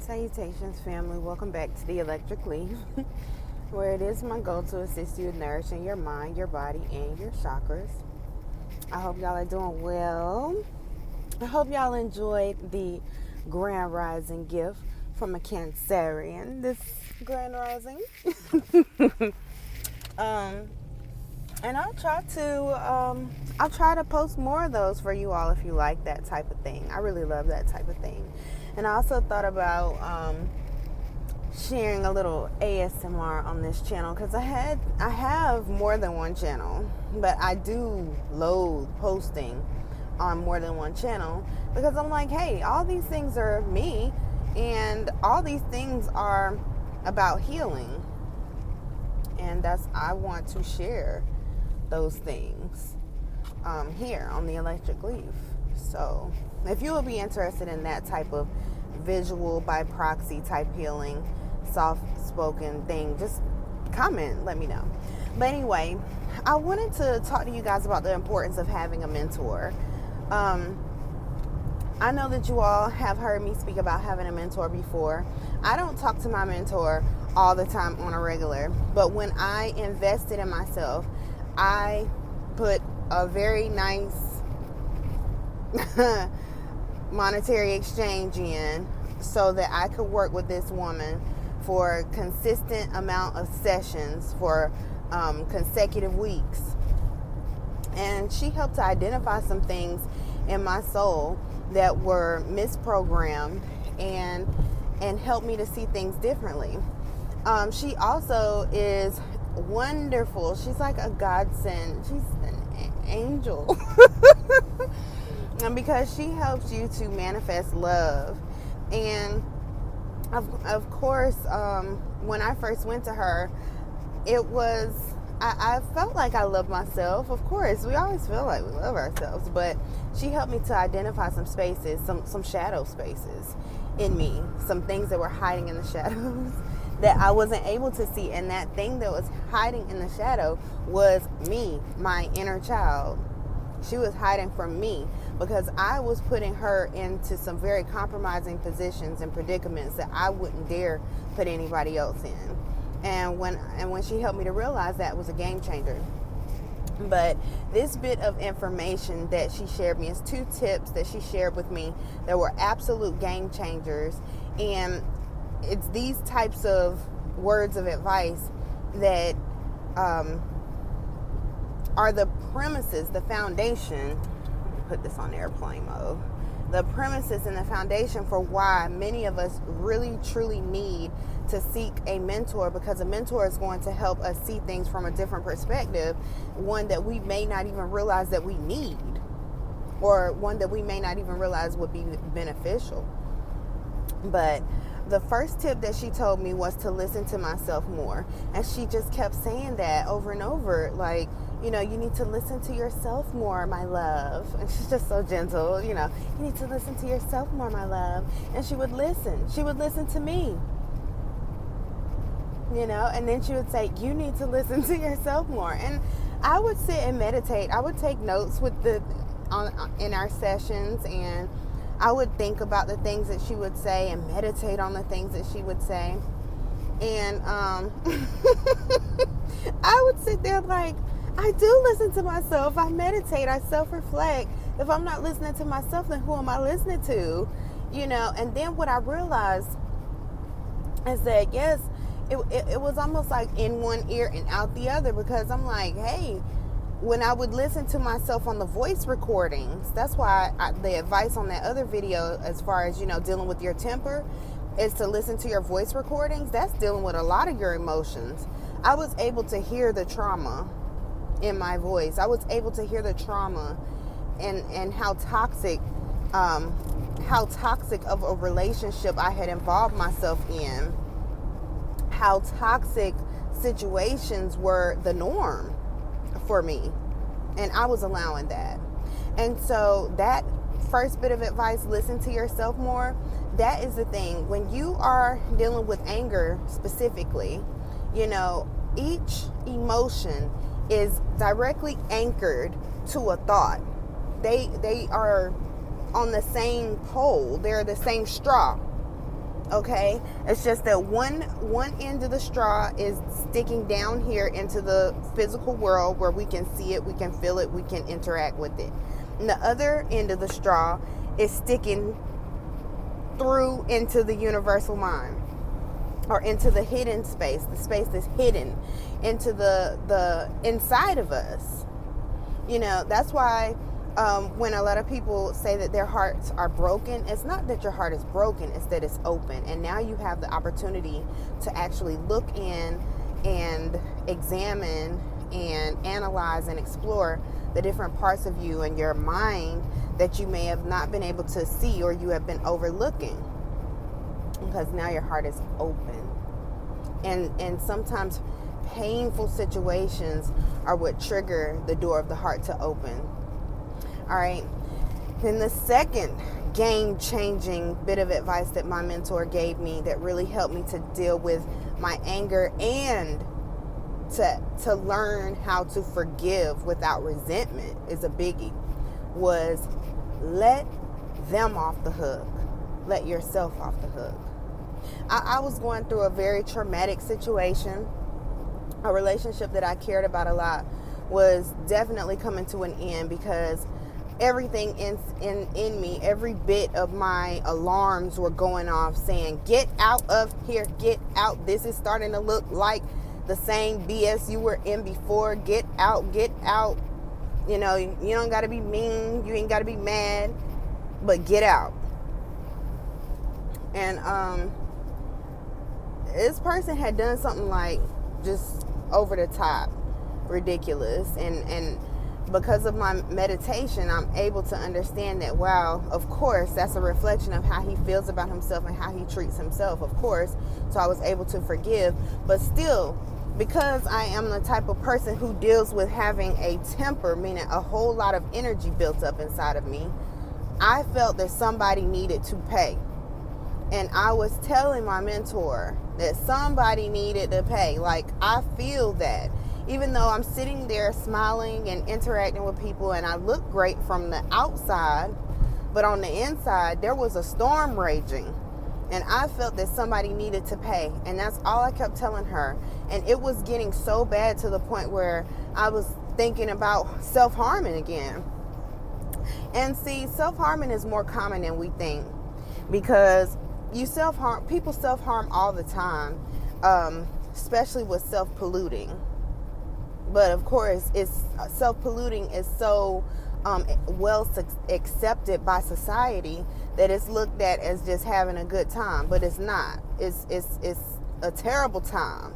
Salutations, family. Welcome back to the Electric Leaf, where it is my goal to assist you in nourishing your mind, your body, and your chakras. I hope y'all are doing well. I hope y'all enjoyed the Grand Rising gift from a Cancerian this Grand Rising. And I'll try to post more of those for you all if you like that type of thing. I really love that type of thing. And I also thought about sharing a little ASMR on this channel because I have more than one channel, but I do loathe posting on more than one channel because I'm like, hey, all these things are me, and all these things are about healing, and I want to share those things here on the Electric Leaf. So if you will be interested in that type of visual by proxy type healing, soft spoken thing, just comment, let me know. But anyway, I wanted to talk to you guys about the importance of having a mentor. I know that you all have heard me speak about having a mentor before. I don't talk to my mentor all the time on a regular, but when I invested in myself, I put a very nice monetary exchange in so that I could work with this woman for a consistent amount of sessions for consecutive weeks. And she helped to identify some things in my soul that were misprogrammed and helped me to see things differently. She also is wonderful. She's like a godsend. She's an angel. And because she helps you to manifest love. And of course, when I first went to her, it was, I felt like I loved myself. Of course, we always feel like we love ourselves, but she helped me to identify some spaces, some shadow spaces in me, some things that were hiding in the shadows that I wasn't able to see. And that thing that was hiding in the shadow was me, my inner child. She was hiding from me because I was putting her into some very compromising positions and predicaments that I wouldn't dare put anybody else in. And when she helped me to realize that, was a game changer. But this bit of information that she shared me is 2 tips that she shared with me that were absolute game changers. And it's these types of words of advice that are the premises, the foundation. Put this on airplane mode. The premises and the foundation for why many of us really truly need to seek a mentor, because a mentor is going to help us see things from a different perspective, one that we may not even realize that we need, or one that we may not even realize would be beneficial. But the first tip that she told me was to listen to myself more. And she just kept saying that over and over, like, you need to listen to yourself more, my love. And she's just so gentle, you need to listen to yourself more, my love. And she would listen. She would listen to me, and then she would say, you need to listen to yourself more. And I would sit and meditate. I would take notes in our sessions, and I would think about the things that she would say and meditate on the things that she would say. And I would sit there like, I do listen to myself. I meditate. I self-reflect. If I'm not listening to myself, then who am I listening to? And then what I realized is that, yes, it was almost like in one ear and out the other, because I'm like, hey, when I would listen to myself on the voice recordings, that's why the advice on that other video, as far as, dealing with your temper, is to listen to your voice recordings. That's dealing with a lot of your emotions. I was able to hear the trauma in my voice. I was able to hear the trauma and how toxic of a relationship I had involved myself in, how toxic situations were the norm for me, and I was allowing that. And so that first bit of advice, listen to yourself more, that is the thing. When you are dealing with anger specifically, each emotion is directly anchored to a thought. They are on the same pole. They're the same straw. Okay, it's just that one end of the straw is sticking down here into the physical world where we can see it, we can feel it, we can interact with it. And the other end of the straw is sticking through into the universal mind, or into the hidden space, the space that's hidden, into the inside of us. That's why when a lot of people say that their hearts are broken, it's not that your heart is broken, it's that it's open. And now you have the opportunity to actually look in and examine and analyze and explore the different parts of you and your mind that you may have not been able to see, or you have been overlooking, because now your heart is open. And sometimes painful situations are what trigger the door of the heart to open. All right. Then the second game-changing bit of advice that my mentor gave me that really helped me to deal with my anger and to learn how to forgive without resentment is a biggie, was let them off the hook. Let yourself off the hook. I was going through a very traumatic situation. A relationship that I cared about a lot was definitely coming to an end, because everything in me, every bit of my alarms were going off saying, get out of here, get out. This is starting to look like the same BS you were in before. Get out, get out. You don't got to be mean. You ain't got to be mad, but get out. And this person had done something like just over the top ridiculous, and because of my meditation, I'm able to understand that, wow, of course, that's a reflection of how he feels about himself and how he treats himself, of course. So I was able to forgive. But still, because I am the type of person who deals with having a temper, meaning a whole lot of energy built up inside of me, I felt that somebody needed to pay. And I was telling my mentor that somebody needed to pay. Like, I feel that. Even though I'm sitting there smiling and interacting with people and I look great from the outside, but on the inside, there was a storm raging. And I felt that somebody needed to pay. And that's all I kept telling her. And it was getting so bad to the point where I was thinking about self-harming again. And see, self-harming is more common than we think, because people self-harm all the time, especially with self-polluting. But of course, self-polluting is so well accepted by society that it's looked at as just having a good time, but it's not. It's a terrible time,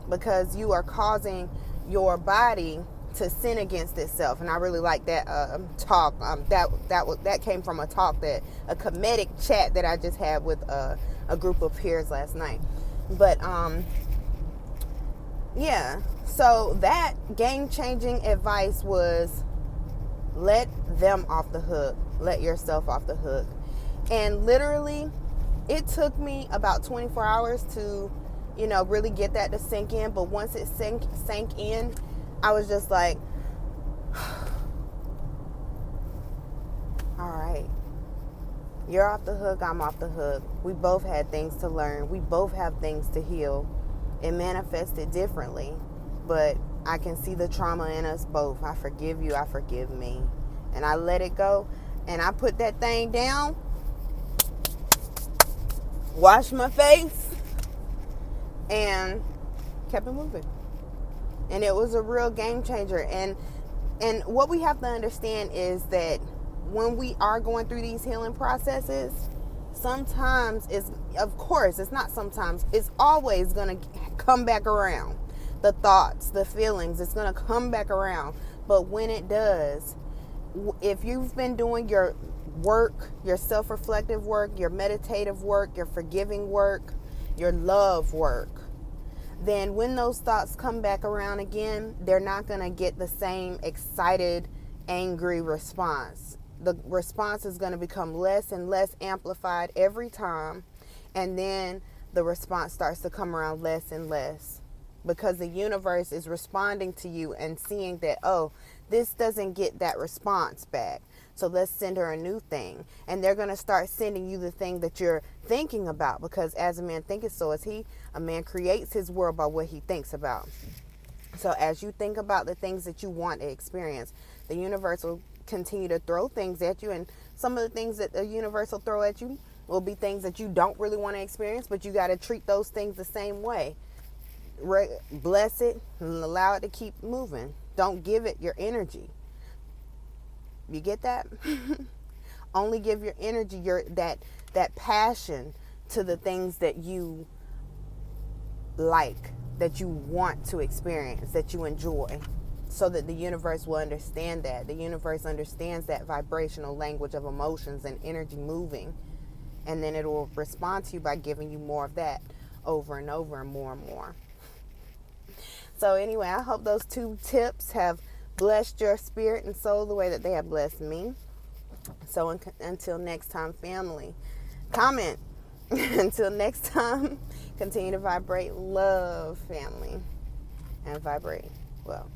because you are causing your body to sin against itself. And I really like that talk. That came from a comedic chat that I just had with a group of peers last night. But yeah. So that game-changing advice was, let them off the hook. Let yourself off the hook. And literally, it took me about 24 hours to, really get that to sink in. But once it sank in, I was just like, all right, you're off the hook, I'm off the hook. We both had things to learn. We both have things to heal. It manifested differently, but I can see the trauma in us both. I forgive you, I forgive me. And I let it go, and I put that thing down, washed my face, and kept it moving. And it was a real game changer. And what we have to understand is that when we are going through these healing processes, sometimes it's always going to come back around. The thoughts, the feelings, it's going to come back around. But when it does, if you've been doing your work, your self-reflective work, your meditative work, your forgiving work, your love work, then when those thoughts come back around again, they're not going to get the same excited, angry response. The response is going to become less and less amplified every time. And then the response starts to come around less and less, because the universe is responding to you and seeing that, oh, this doesn't get that response back. So let's send her a new thing. And they're going to start sending you the thing that you're thinking about, because as a man thinketh, so is he. A man creates his world by what he thinks about. So as you think about the things that you want to experience, the universe will continue to throw things at you. And some of the things that the universe will throw at you will be things that you don't really want to experience, but you got to treat those things the same way. Bless it and allow it to keep moving. Don't give it your energy. You get that? Only give your energy, that passion to the things that you like, that you want to experience, that you enjoy, so that the universe will understand that. The universe understands that vibrational language of emotions and energy moving, and then it will respond to you by giving you more of that over and over and more. So anyway, I hope those 2 tips have blessed your spirit and soul the way that they have blessed me. So until next time, family, comment. Until next time, continue to vibrate love, family, and vibrate well.